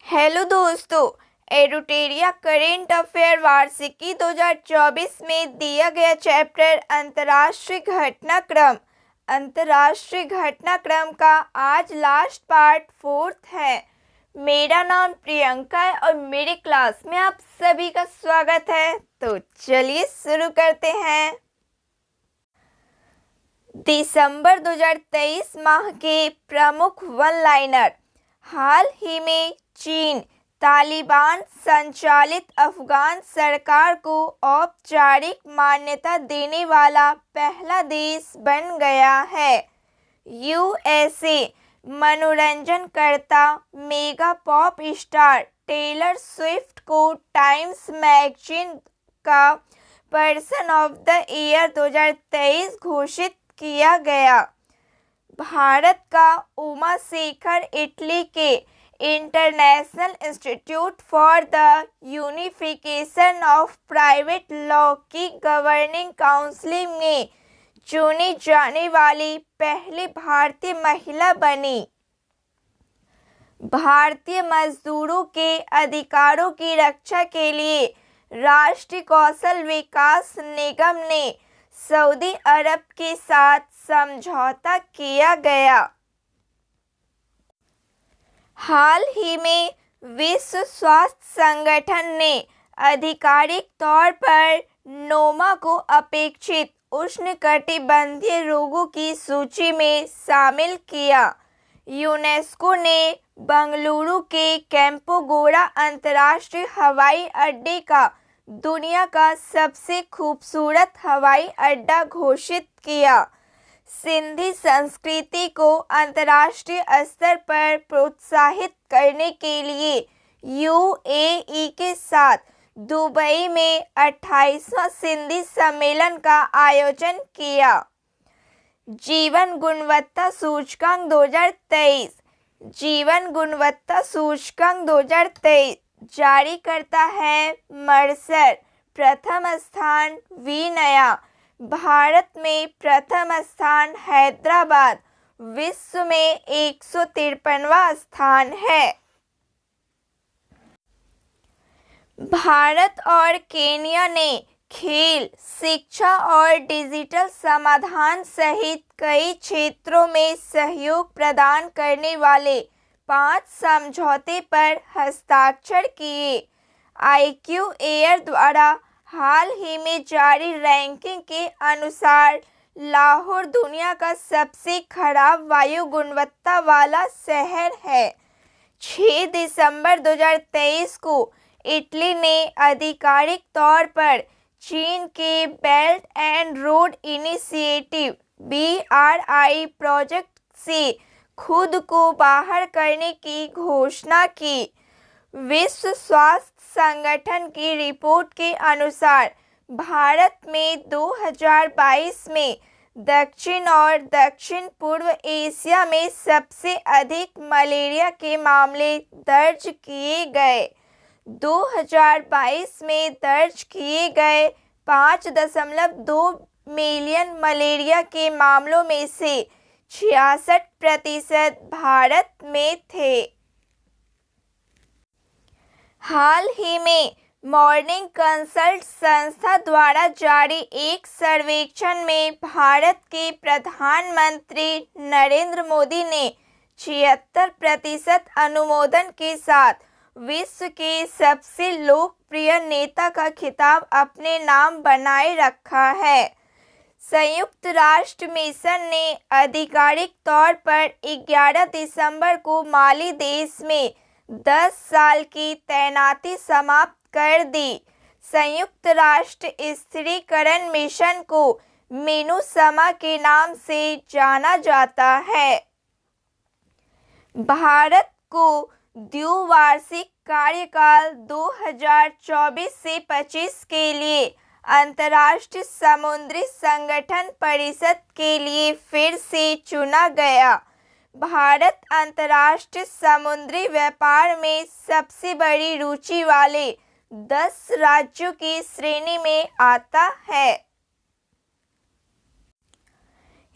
Hello दोस्तों, एडुटेरिया current affair वार्षिकी 2024 में दिया गया चैप्टर अंतर्राष्ट्रीय घटनाक्रम। अंतर्राष्ट्रीय घटनाक्रम का आज लास्ट पार्ट 4th है। मेरा नाम प्रियंका है और मेरे क्लास में आप सभी का स्वागत है। तो चलिए शुरू करते हैं। दिसंबर 2023 माह के प्रमुख वन लाइनर। हाल ही में चीन तालिबान संचालित अफगान सरकार को औपचारिक मान्यता देने वाला पहला देश बन गया है। यूएसए मनोरंजनकर्ता mega pop star Taylor Swift को टाइम्स मैगजीन का पर्सन ऑफ द ईयर 2023 घोषित किया गया। भारत का उमा शेखर इटली के International Institute for the Unification of Private Law की गवर्निंग काउंसिल में चुनी जाने वाली पहली भारतीय महिला बनी। भारतीय मजदूरों के अधिकारों की रक्षा के लिए राष्ट्रीय कौशल विकास निगम ने सऊदी अरब के साथ समझौता किया गया। हाल ही में विश्व स्वास्थ्य संगठन ने आधिकारिक तौर पर नोमा को अपेक्षित उष्णकटिबंधीय रोगों की सूची में शामिल किया। यूनेस्को ने बंगलुरु के केम्पेगौड़ा अंतर्राष्ट्रीय हवाई अड्डे का दुनिया का सबसे खूबसूरत हवाई अड्डा घोषित किया। सिंधी संस्कृति को अंतर्राष्ट्रीय स्तर पर प्रोत्साहित करने के लिए यूएई के साथ दुबई में 28वां सिंधी सम्मेलन का आयोजन किया। जीवन गुणवत्ता सूचकांक 2023। जीवन गुणवत्ता सूचकांक 2023 जारी करता है मर्सर। प्रथम स्थान विनया। भारत में प्रथम स्थान हैदराबाद। विश्व में 153वां स्थान है। भारत और केन्या ने खेल, शिक्षा और डिजिटल समाधान सहित कई क्षेत्रों में सहयोग प्रदान करने वाले 5 समझौते पर हस्ताक्षर किए। IQ एयर द्वारा हाल ही में जारी रैंकिंग के अनुसार लाहौर दुनिया का सबसे खराब वायु गुणवत्ता वाला शहर है। 6 दिसंबर 2023 को इटली ने आधिकारिक तौर पर चीन के belt and road initiative BRI project से खुद को बाहर करने की घोषणा की। विश्व स्वास्थ्य संगठन की रिपोर्ट के अनुसार भारत में 2022 में दक्षिण और दक्षिण पूर्व एशिया में सबसे अधिक मलेरिया के मामले दर्ज किए गए। 2022 में दर्ज किए गए 5.2 मिलियन मलेरिया के मामलों में से 66% भारत में थे। हाल ही में मॉर्निंग कंसल्ट संस्था द्वारा जारी एक सर्वेक्षण में भारत के प्रधानमंत्री नरेंद्र मोदी ने 76% अनुमोदन के साथ विश्व के सबसे लोकप्रिय नेता का खिताब अपने नाम बनाए रखा है। संयुक्त राष्ट्र मिशन ने आधिकारिक तौर पर 11 दिसंबर को माली देश में 10 साल की तैनाती समाप्त कर दी। संयुक्त राष्ट्र स्थिरीकरण मिशन को मिनुसमा के नाम से जाना जाता है। भारत को द्विवार्षिक कार्यकाल 2024 से 25 के लिए अंतर्राष्ट्रीय समुद्री संगठन परिषद के लिए फिर से चुना गया। भारत अंतर्राष्ट्रीय समुद्री व्यापार में सबसे बड़ी रुचि वाले 10 राज्यों की श्रेणी में आता है।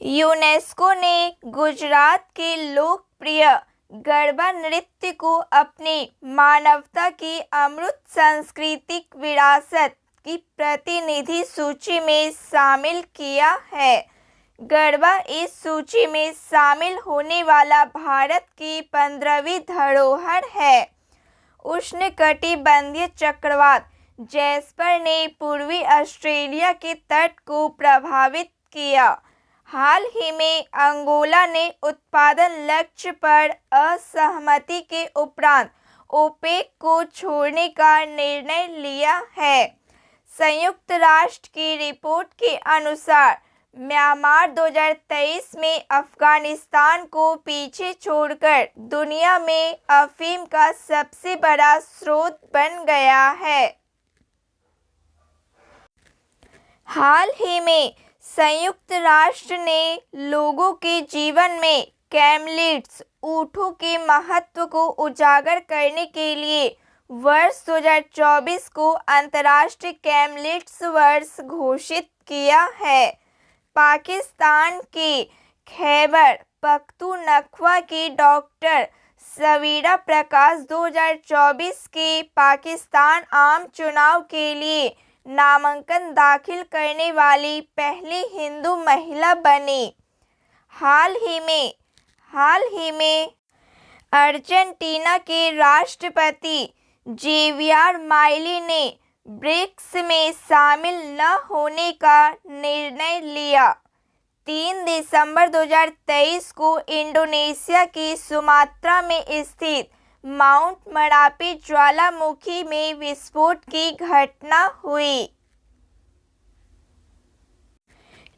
यूनेस्को ने गुजरात के लोकप्रिय गरबा नृत्य को अपनी मानवता की अमूर्त सांस्कृतिक विरासत की प्रतिनिधि सूची में शामिल किया है। गरबा इस सूची में शामिल होने वाला भारत की 15वीं धरोहर है। उष्णकटिबंधीय चक्रवात जैस्पर ने पूर्वी ऑस्ट्रेलिया के तट को प्रभावित किया। हाल ही में अंगोला ने उत्पादन लक्ष्य पर असहमति के उपरांत ओपेक को छोड़ने का निर्णय लिया है। संयुक्त राष्ट्र की रिपोर्ट के अनुसार म्यांमार 2023 में अफगानिस्तान को पीछे छोड़कर दुनिया में अफीम का सबसे बड़ा स्रोत बन गया है। हाल ही में संयुक्त राष्ट्र ने लोगों के जीवन में कैमलिड्स ऊँटों के महत्व को उजागर करने के लिए वर्ष 2024 को अंतर्राष्ट्रीय कैमलिड्स वर्ष घोषित किया है। पाकिस्तान के खैबर पख्तूनख्वा की डॉक्टर सवीरा प्रकाश 2024 के पाकिस्तान आम चुनाव के लिए नामांकन दाखिल करने वाली पहली हिंदू महिला बनी। हाल ही में अर्जेंटीना के राष्ट्रपति जेवियर मिलेई ने ब्रिक्स में शामिल न होने का निर्णय लिया। 3 दिसंबर 2023 को इंडोनेशिया की सुमात्रा में स्थित माउंट मरापी ज्वालामुखी में विस्फोट की घटना हुई।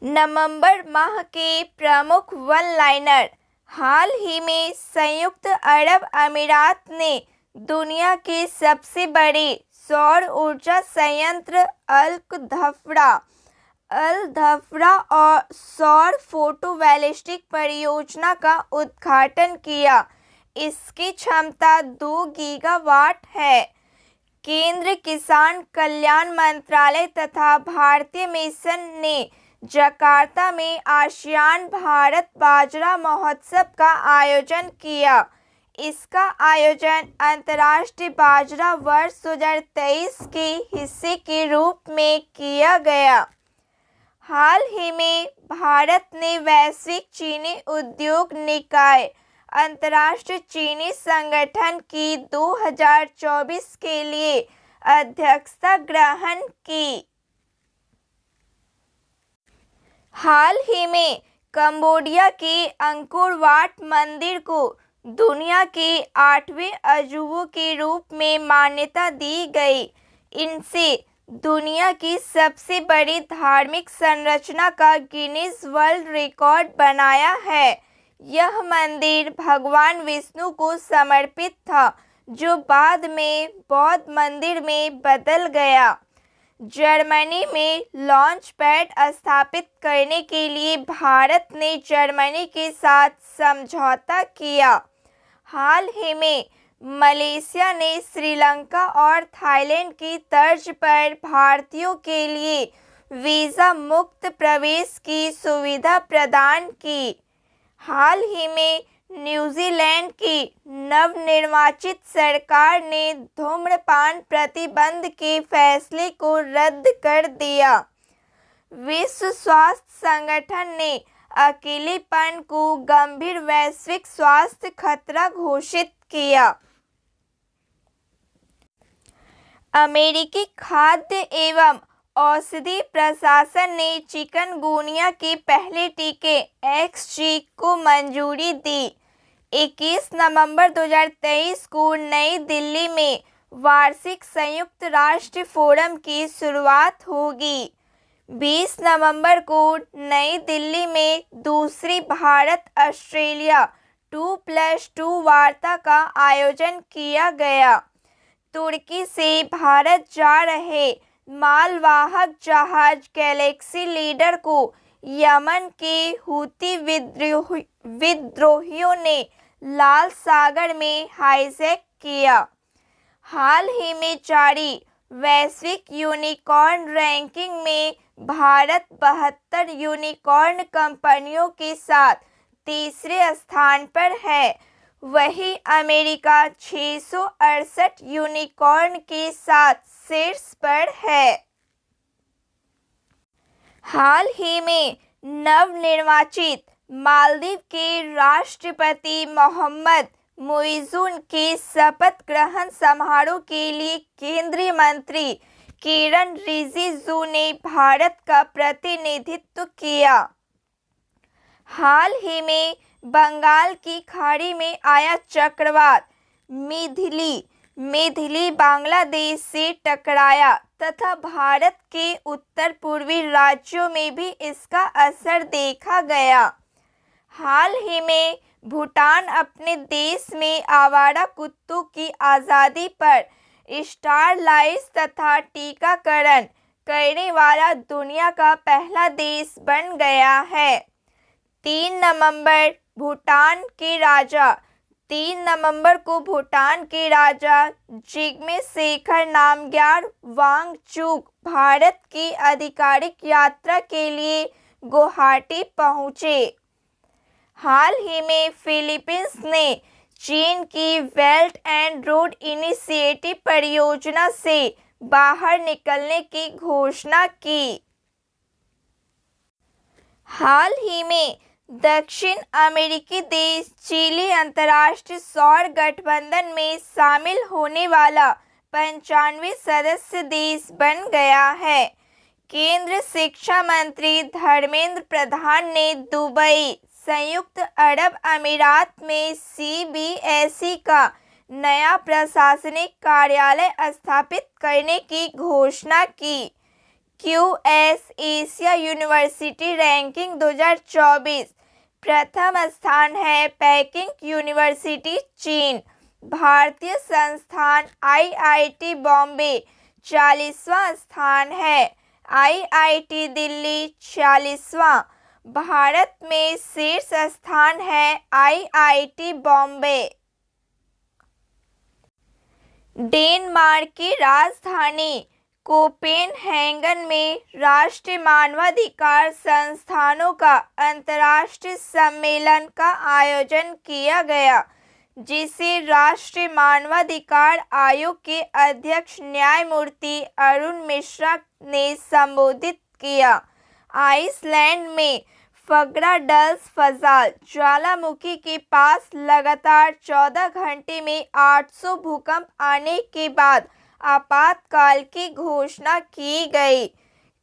नवंबर माह के प्रमुख वन लाइनर। हाल ही में संयुक्त अरब अमीरात ने दुनिया के सबसे बड़े सौर ऊर्जा संयंत्र अल धफ्रा और सौर फोटोवोल्टिक परियोजना का उद्घाटन किया। इसकी क्षमता 2 गीगावाट है। केंद्रीय किसान कल्याण मंत्रालय तथा भारतीय मिशन ने जकार्ता में आसियान भारत बाजरा महोत्सव का आयोजन किया। इसका आयोजन अंतर्राष्ट्रीय बाजरा वर्ष 2023 के हिस्से के रूप में किया गया। हाल ही में भारत ने वैश्विक चीनी उद्योग निकाय अंतर्राष्ट्रीय चीनी संगठन की 2024 के लिए अध्यक्षता ग्रहण की। हाल ही में कंबोडिया के अंकोर वाट मंदिर को दुनिया के 8वें अजूबों के रूप में मान्यता दी गई। इनसे दुनिया की सबसे बड़ी धार्मिक संरचना का गिनीज वर्ल्ड रिकॉर्ड बनाया है। यह मंदिर भगवान विष्णु को समर्पित था, जो बाद में बौद्ध मंदिर में बदल गया। जर्मनी में लॉन्च पैड स्थापित करने के लिए भारत ने जर्मनी के साथ समझौता किया। हाल ही में मलेशिया ने श्रीलंका और थाईलैंड की तर्ज पर भारतीयों के लिए वीज़ा मुक्त प्रवेश की सुविधा प्रदान की। हाल ही में न्यूजीलैंड की नवनिर्वाचित सरकार ने धूम्रपान प्रतिबंध के फैसले को रद्द कर दिया। विश्व स्वास्थ्य संगठन ने अकेलेपन को गंभीर वैश्विक स्वास्थ्य खतरा घोषित किया। अमेरिकी खाद्य एवं औषधि प्रशासन ने चिकनगुनिया के पहले टीके XG को मंजूरी दी। 21 नवंबर 2023 को नई दिल्ली में वार्षिक संयुक्त राष्ट्र फोरम की शुरुआत होगी। 20 नवंबर को नई दिल्ली में दूसरी भारत ऑस्ट्रेलिया 2+2 वार्ता का आयोजन किया गया। तुर्की से भारत जा रहे मालवाहक जहाज गैलेक्सी लीडर को यमन के हूती विद्रोहियों ने लाल सागर में हाईजैक किया। हाल ही में जारी वैश्विक यूनिकॉर्न रैंकिंग में भारत 72 यूनिकॉर्न कंपनियों के साथ तीसरे स्थान पर है। वही अमेरिका 668 यूनिकॉर्न के साथ शीर्ष पर है। हाल ही में नवनिर्वाचित मालदीव के राष्ट्रपति मोहम्मद मुइज़ुन के शपथ ग्रहण समारोह के लिए केंद्रीय मंत्री किरण रिजिजू ने भारत का प्रतिनिधित्व किया। हाल ही में बंगाल की खाड़ी में आया चक्रवात मिथिली बांग्लादेश से टकराया तथा भारत के उत्तर पूर्वी राज्यों में भी इसका असर देखा गया। हाल ही में भूटान अपने देश में आवारा कुत्तों की आज़ादी पर स्टरलाइज तथा टीकाकरण करने वाला दुनिया का पहला देश बन गया है। 3 नवंबर को भूटान के राजा जिग्मे शेखर नामग्याल वांगचुक भारत की आधिकारिक यात्रा के लिए गुवाहाटी पहुंचे। हाल ही में फिलीपींस ने चीन की बेल्ट एंड रोड इनिशिएटिव परियोजना से बाहर निकलने की घोषणा की। हाल ही में दक्षिण अमेरिकी देश चिली अंतर्राष्ट्रीय सौर गठबंधन में शामिल होने वाला 95वें सदस्य देश बन गया है। केंद्रीय शिक्षा मंत्री धर्मेंद्र प्रधान ने दुबई, संयुक्त अरब अमीरात में CBSE का नया प्रशासनिक कार्यालय स्थापित करने की घोषणा की। QS एशिया यूनिवर्सिटी रैंकिंग 2024 प्रथम स्थान है पेकिंग यूनिवर्सिटी चीन। भारतीय संस्थान IIT बॉम्बे 40वां स्थान है। IIT दिल्ली 46वां। भारत में शीर्ष स्थान है IIT बॉम्बे। डेनमार्क की राजधानी कोपेनहेगन में राष्ट्रीय मानवाधिकार संस्थानों का अंतर्राष्ट्रीय सम्मेलन का आयोजन किया गया, जिसे राष्ट्रीय मानवाधिकार आयोग के अध्यक्ष न्यायमूर्ति अरुण मिश्रा ने संबोधित किया। आइसलैंड में फगराडल्सफजाल ज्वालामुखी के पास लगातार 14 घंटे में 800 भूकंप आने के बाद आपातकाल की घोषणा की गई।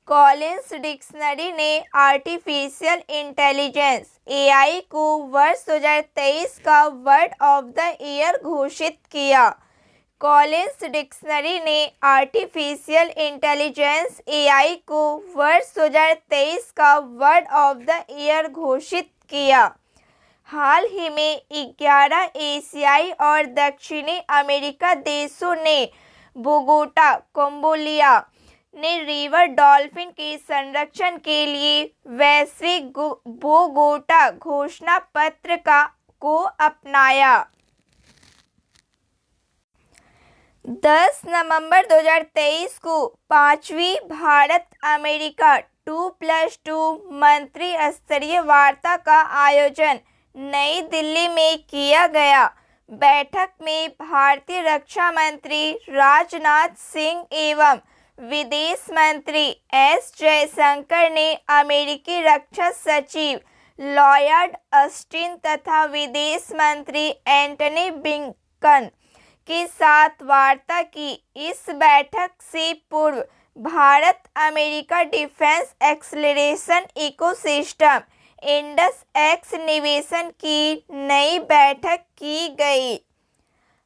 कॉलिन्स डिक्शनरी ने आर्टिफिशियल इंटेलिजेंस AI को वर्ष 2023 का वर्ड ऑफ द ईयर घोषित किया। कॉलिन्स डिक्शनरी ने आर्टिफिशियल इंटेलिजेंस AI को वर्ष 2023 का वर्ड ऑफ द ईयर घोषित किया। हाल ही में 11 एशियाई और दक्षिणी अमेरिका देशों ने बोगोटा, कंबोडिया ने रिवर डॉल्फिन के संरक्षण के लिए वैश्विक बोगोटा घोषणा पत्र को अपनाया। 10 नवंबर 2023 को 5वीं भारत अमेरिका 2+2 मंत्री स्तरीय वार्ता का आयोजन नई दिल्ली में किया गया। बैठक में भारतीय रक्षा मंत्री राजनाथ सिंह एवं विदेश मंत्री S जयशंकर ने अमेरिकी रक्षा सचिव लॉयड ऑस्टिन तथा विदेश मंत्री एंटनी ब्लिंकन के साथ वार्ता की। इस बैठक से पूर्व Bharat America defence acceleration ecosystem INDUS-X निवेशन की नई बैठक की गई।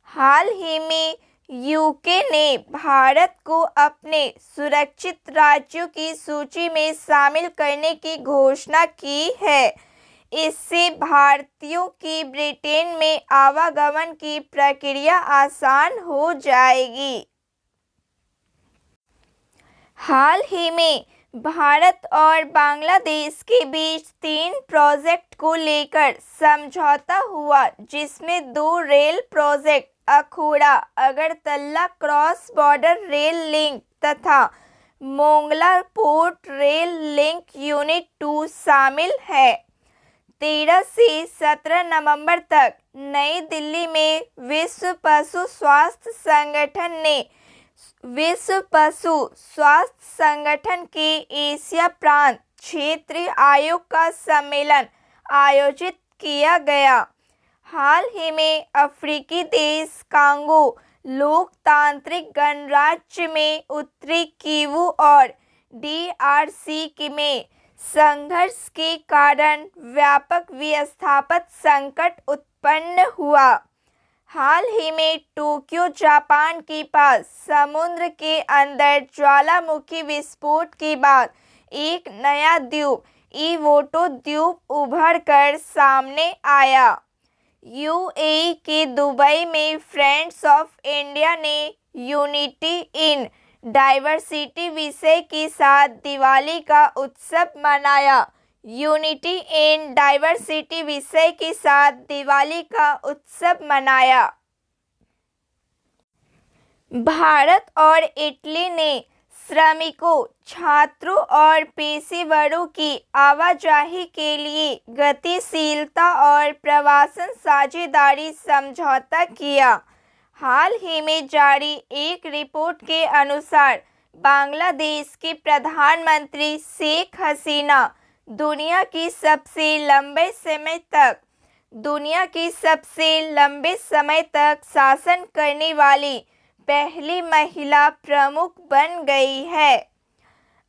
हाल ही में UK ने भारत को अपने सुरक्षित राज्यों की सूची में शामिल करने की घोषणा की है। इससे भारतीयों की ब्रिटेन में आवागमन की प्रक्रिया आसान हो जाएगी। हाल ही में भारत और बांग्लादेश के बीच 3 प्रोजेक्ट को लेकर समझौता हुआ, जिसमें 2 rail project Akhaura Agartala cross border rail link तथा Mongla port rail link unit 2 शामिल है। 13 से 17 नवंबर तक नई दिल्ली में विश्व पशु स्वास्थ्य संगठन के एशिया प्रांत क्षेत्रीय आयोग का सम्मेलन आयोजित किया गया। हाल ही में अफ्रीकी देश कांगो लोकतांत्रिक गणराज्य में उत्तरी किवू और DRC में संघर्ष के कारण व्यापक विस्थापित संकट उत्पन्न हुआ। हाल ही में टोक्यो जापान के पास समुद्र के अंदर ज्वालामुखी विस्फोट के बाद एक नया द्वीप इवोटो द्वीप उभर कर सामने आया। UAE के दुबई में फ्रेंड्स ऑफ इंडिया ने यूनिटी इन डाइवर्सिटी विषय के साथ दिवाली का उत्सव मनाया। यूनिटी इन डाइवर्सिटी विषय के साथ दिवाली का उत्सव मनाया। भारत और इटली ने श्रमिकों, छात्रों और पेशेवरों की आवाजाही के लिए गतिशीलता और प्रवासन साझेदारी समझौता किया। हाल ही में जारी एक रिपोर्ट के अनुसार बांग्लादेश के प्रधानमंत्री शेख हसीना दुनिया की सबसे लंबे समय तक शासन करने वाली पहली महिला प्रमुख बन गई है।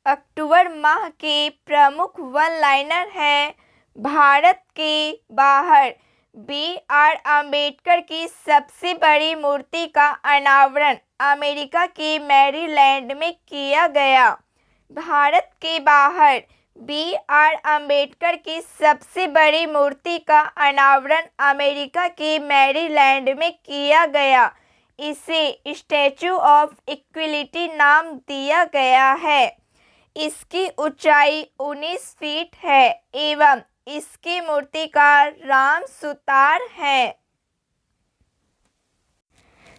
अक्टूबर माह के प्रमुख वन लाइनर हैं, भारत के बाहर BR अम्बेडकर की सबसे बड़ी मूर्ति का अनावरण अमेरिका के मैरीलैंड में किया गया। भारत के बाहर BR अम्बेडकर की सबसे बड़ी मूर्ति का अनावरण अमेरिका के मैरीलैंड में किया गया। इसे स्टैचू ऑफ इक्विलिटी नाम दिया गया है। इसकी ऊंचाई 19 फीट है एवं इसके मूर्तिकार राम सुतार हैं।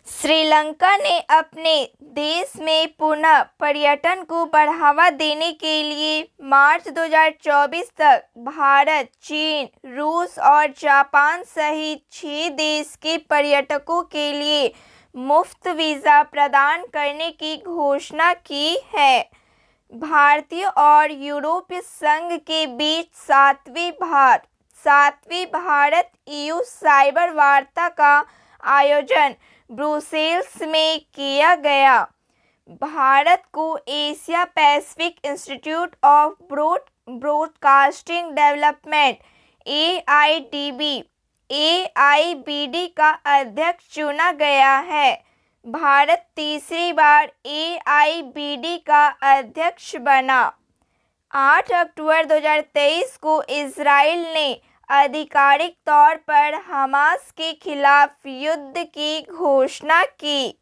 श्रीलंका ने अपने देश में पुनः पर्यटन को बढ़ावा देने के लिए मार्च 2024 तक भारत, चीन, रूस और जापान सहित 6 देश के पर्यटकों के लिए मुफ्त वीज़ा प्रदान करने की घोषणा की है। भारतीय और यूरोपीय संघ के बीच 7वीं भारत EU साइबर वार्ता का आयोजन ब्रुसेल्स में किया गया। भारत को Asia Pacific institute of broadcasting development AIBD का अध्यक्ष चुना गया है। भारत तीसरी बार AIBD का अध्यक्ष बना। 8 अक्टूबर 2023 को इजराइल ने आधिकारिक तौर पर हमास के खिलाफ युद्ध की घोषणा की।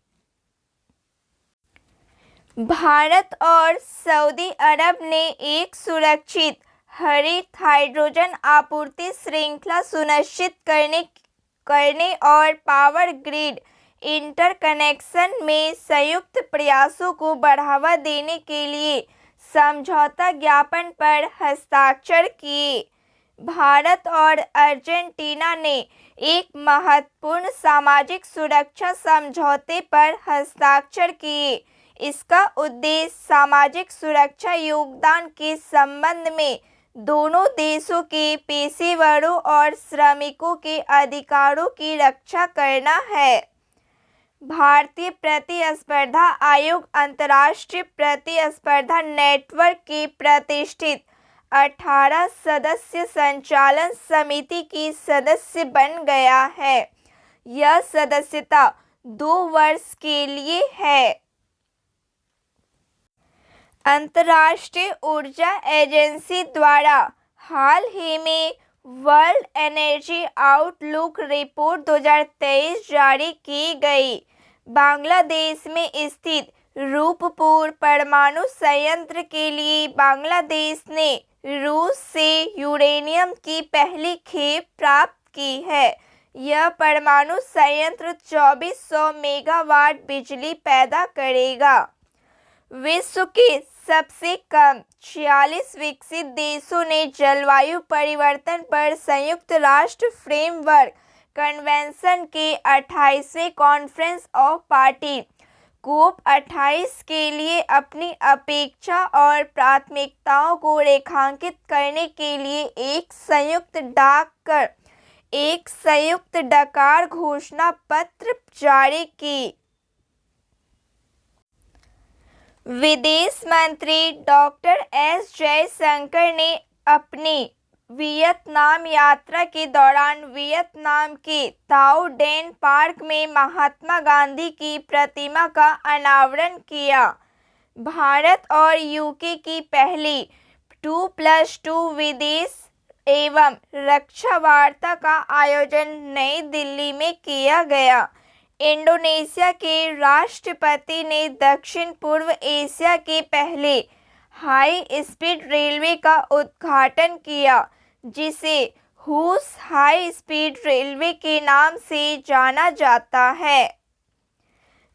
भारत और सऊदी अरब ने एक सुरक्षित हरित हाइड्रोजन आपूर्ति श्रृंखला सुनिश्चित करने और पावर ग्रिड इंटरकनेक्शन में संयुक्त प्रयासों को बढ़ावा देने के लिए समझौता ज्ञापन पर हस्ताक्षर किए। भारत और अर्जेंटीना ने एक महत्वपूर्ण सामाजिक सुरक्षा समझौते पर हस्ताक्षर किए। इसका उद्देश्य सामाजिक सुरक्षा योगदान के संबंध में दोनों देशों के पेशेवरों और श्रमिकों के अधिकारों की रक्षा करना है। भारतीय प्रतिस्पर्धा आयोग अंतर्राष्ट्रीय प्रतिस्पर्धा नेटवर्क के प्रतिष्ठित 18 सदस्य संचालन समिति की सदस्य बन गया है। यह सदस्यता 2 वर्ष के लिए है। अंतर्राष्ट्रीय ऊर्जा एजेंसी द्वारा हाल ही में वर्ल्ड एनर्जी आउटलुक रिपोर्ट 2023 जारी की गई। बांग्लादेश में स्थित रूपपुर परमाणु संयंत्र के लिए बांग्लादेश ने रूस से यूरेनियम की पहली खेप प्राप्त की है। यह परमाणु संयंत्र 2400 मेगावाट बिजली पैदा करेगा। विश्व के सबसे कम 46 विकसित देशों ने जलवायु परिवर्तन पर संयुक्त राष्ट्र फ्रेमवर्क कन्वेंशन के 28वें कॉन्फ्रेंस ऑफ पार्टी COP28 के लिए अपनी अपेक्षा और प्राथमिकताओं को रेखांकित करने के लिए एक संयुक्त डकार घोषणा पत्र जारी की। विदेश मंत्री डॉक्टर एस जयशंकर ने अपनी वियतनाम यात्रा के दौरान वियतनाम के ताओ डेन पार्क में महात्मा गांधी की प्रतिमा का अनावरण किया। भारत और यूके की पहली 2+2 विदेश एवं रक्षा वार्ता का आयोजन नई दिल्ली में किया गया। इंडोनेशिया के राष्ट्रपति ने दक्षिण पूर्व एशिया के पहले हाई स्पीड रेलवे का उद्घाटन किया, जिसे हूस हाई स्पीड रेलवे के नाम से जाना जाता है।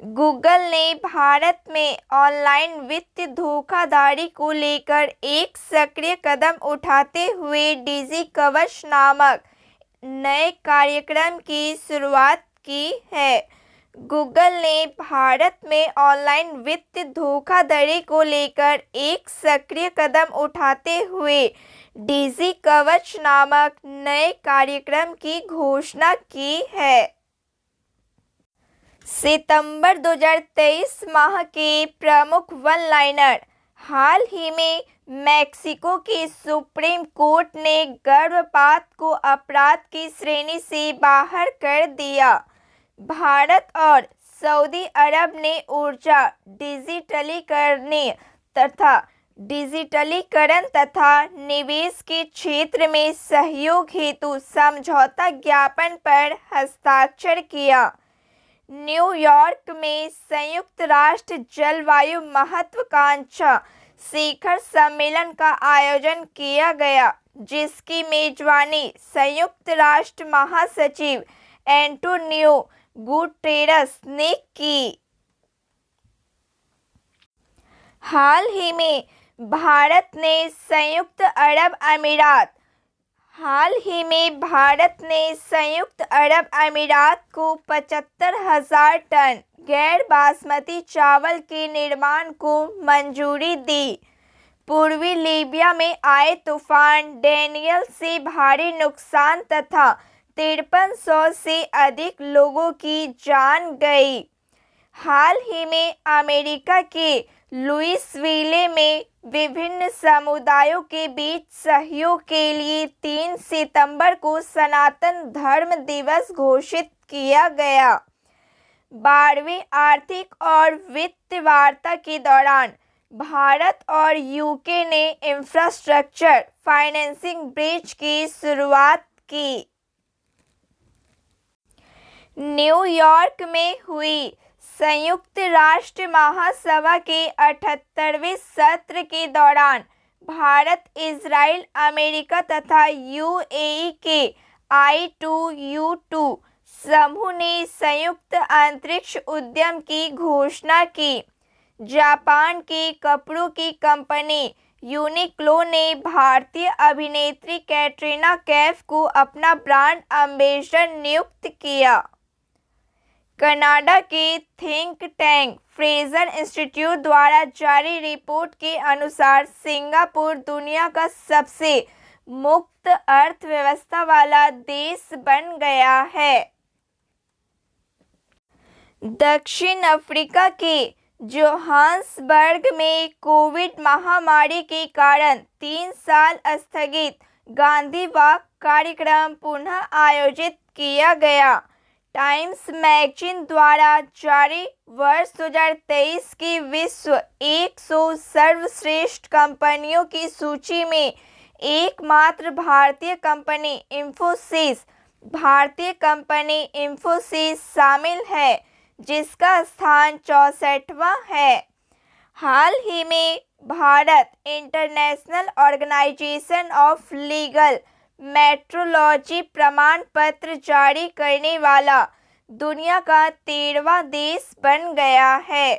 गूगल ने भारत में ऑनलाइन वित्तीय धोखाधड़ी को लेकर एक सक्रिय कदम उठाते हुए डिजी कवच नामक नए कार्यक्रम की शुरुआत की है। गूगल ने भारत में ऑनलाइन वित्तीय धोखाधड़ी को लेकर एक सक्रिय कदम उठाते हुए डिजी कवच नामक नए कार्यक्रम की घोषणा की है। सितंबर 2023 माह के प्रमुख वन लाइनर। हाल ही में मैक्सिको की सुप्रीम कोर्ट ने गर्भपात को अपराध की श्रेणी से बाहर कर दिया। भारत और सऊदी अरब ने ऊर्जा डिजिटलीकरण तथा निवेश के क्षेत्र में सहयोग हेतु समझौता ज्ञापन पर हस्ताक्षर किया। न्यूयॉर्क में संयुक्त राष्ट्र जलवायु महत्वाकांक्षा शिखर सम्मेलन का आयोजन किया गया, जिसकी मेजबानी संयुक्त राष्ट्र महासचिव एंटोनियो गुटेरस ने की। हाल ही में भारत ने संयुक्त अरब अमीरात को 75,000 टन गैर बासमती चावल के निर्माण को मंजूरी दी। पूर्वी लीबिया में आए तूफान डेनियल से भारी नुकसान तथा 5300 से अधिक लोगों की जान गई। हाल ही में अमेरिका के लुइसविले में विभिन्न समुदायों के बीच सहयोग के लिए 3 सितंबर को सनातन धर्म दिवस घोषित किया गया। 12वीं आर्थिक और वित्त वार्ता के दौरान भारत और यूके ने इंफ्रास्ट्रक्चर फाइनेंसिंग ब्रिज की शुरुआत की। न्यूयॉर्क में हुई संयुक्त राष्ट्र महासभा के 78वें सत्र के दौरान भारत, इजराइल, अमेरिका तथा यूएई के I2U2 समूह ने संयुक्त अंतरिक्ष उद्यम की घोषणा की। जापान के कपड़ों की कंपनी यूनिक्लो ने भारतीय अभिनेत्री कैटरीना कैफ को अपना ब्रांड एम्बेसडर नियुक्त किया। कनाडा के थिंक टैंक फ्रेजर इंस्टीट्यूट द्वारा जारी रिपोर्ट के अनुसार सिंगापुर दुनिया का सबसे मुक्त अर्थव्यवस्था वाला देश बन गया है। दक्षिण अफ्रीका के जोहान्सबर्ग में कोविड महामारी के कारण 3 साल स्थगित गांधी वॉक कार्यक्रम पुनः आयोजित किया गया। टाइम्स मैगजीन द्वारा जारी वर्ष 2023 की विश्व 100 सर्वश्रेष्ठ कंपनियों की सूची में एकमात्र भारतीय कंपनी इंफोसिस शामिल है, जिसका स्थान 64वां है। हाल ही में Bharat international organisation of legal metrology प्रमाण पत्र जारी करने वाला दुनिया का 13वां देश बन गया है।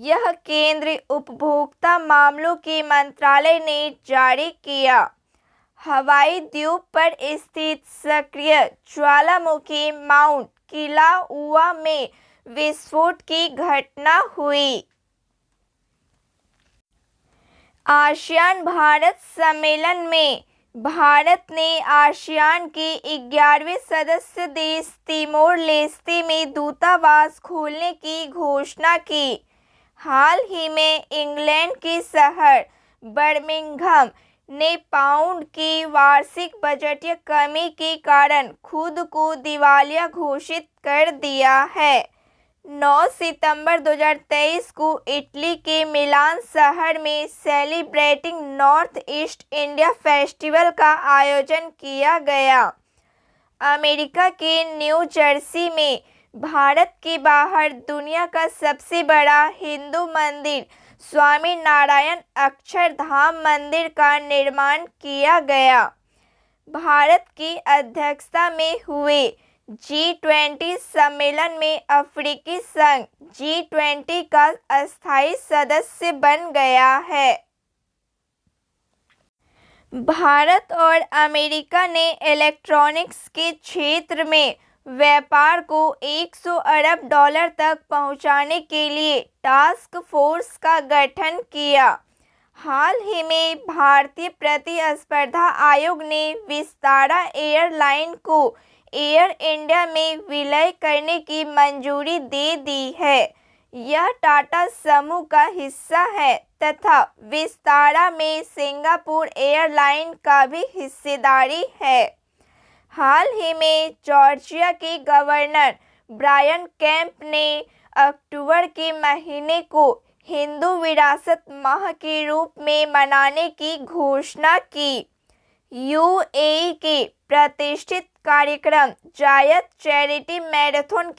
यह केंद्रीय उपभोक्ता मामलों के मंत्रालय ने जारी किया। हवाई द्वीप पर स्थित सक्रिय ज्वालामुखी माउंट किलाउआ में विस्फोट की घटना हुई। आसियान भारत सम्मेलन में भारत ने आसियान के 11वें सदस्य देश तिमोर लेस्ते में दूतावास खोलने की घोषणा की। हाल ही में इंग्लैंड के शहर बर्मिंघम ने पाउंड की वार्षिक बजटीय कमी के कारण खुद को दिवालिया घोषित कर दिया है। 9 सितंबर 2023 को इटली के मिलान शहर में celebrating north east India festival का आयोजन किया गया। अमेरिका के न्यू जर्सी में भारत के बाहर दुनिया का सबसे बड़ा हिंदू मंदिर स्वामी नारायण अक्षरधाम मंदिर का निर्माण किया गया। भारत की अध्यक्षता में हुए G20 सम्मेलन में अफ्रीकी संघ G20 का अस्थायी सदस्य बन गया है। भारत और अमेरिका ने इलेक्ट्रॉनिक्स के क्षेत्र में व्यापार को 100 अरब डॉलर तक पहुंचाने के लिए टास्क फोर्स का गठन किया। हाल ही में भारतीय प्रतिस्पर्धा आयोग ने विस्तारा एयरलाइन को एयर इंडिया में विलय करने की मंजूरी दे दी है। यह टाटा समूह का हिस्सा है तथा विस्तारा में सिंगापुर एयरलाइन का भी हिस्सेदारी है। हाल ही में जॉर्जिया के गवर्नर ब्रायन केम्प ने अक्टूबर के महीने को हिंदू विरासत माह के रूप में मनाने की घोषणा की। यूएई के प्रतिष्ठित कार्यक्रम जायद चैरिटी मैराथन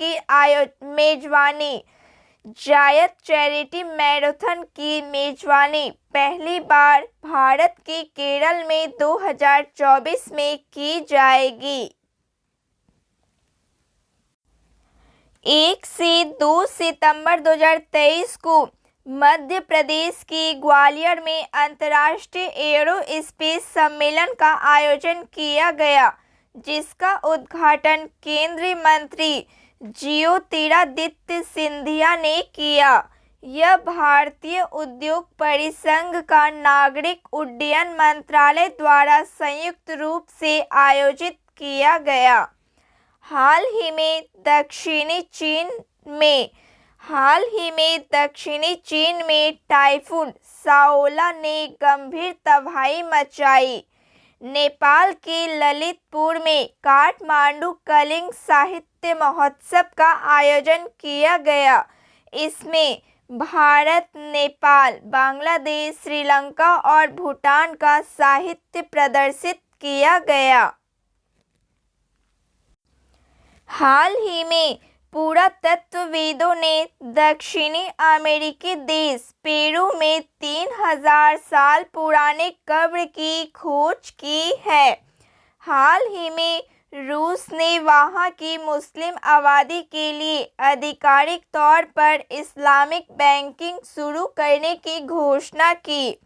की मेजबानी पहली बार भारत के केरल में 2024 में की जाएगी। 1 से 2 सितंबर 2023 को मध्य प्रदेश के ग्वालियर में अंतर्राष्ट्रीय एरोस्पेस सम्मेलन का आयोजन किया गया, जिसका उद्घाटन केंद्रीय मंत्री ज्योतिरादित्य सिंधिया ने किया। यह भारतीय उद्योग परिसंघ का नागरिक उड्डयन मंत्रालय द्वारा संयुक्त रूप से आयोजित किया गया। हाल ही में दक्षिणी चीन में टाइफून साओला ने गंभीर तबाही मचाई। नेपाल के ललितपुर में काठमांडू कलिंग साहित्य महोत्सव का आयोजन किया गया। इसमें भारत, नेपाल, बांग्लादेश, श्रीलंका और भूटान का साहित्य प्रदर्शित किया गया। हाल ही में पुरातत्वविदों ने दक्षिणी अमेरिकी देश पेरू में 3000 साल पुराने कब्र की खोज की है। हाल ही में रूस ने वहां की मुस्लिम आबादी के लिए आधिकारिक तौर पर इस्लामिक बैंकिंग शुरू करने की घोषणा की।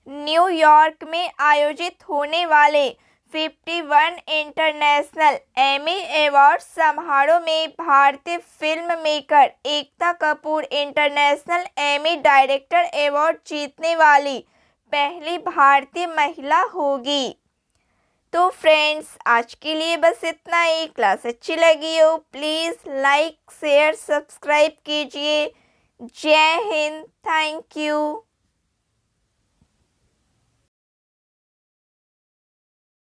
न्यूयॉर्क में आयोजित होने वाले 51 इंटरनेशनल एमी अवार्ड समारोह में भारतीय film maker Ekta Kapoor international Emmy director award जीतने वाली पहली भारतीय महिला होगी। तो फ्रेंड्स, आज के लिए बस इतना ही। क्लास अच्छी लगी हो प्लीज़ लाइक, शेयर, सब्सक्राइब कीजिए। जय हिंद, थैंक यू।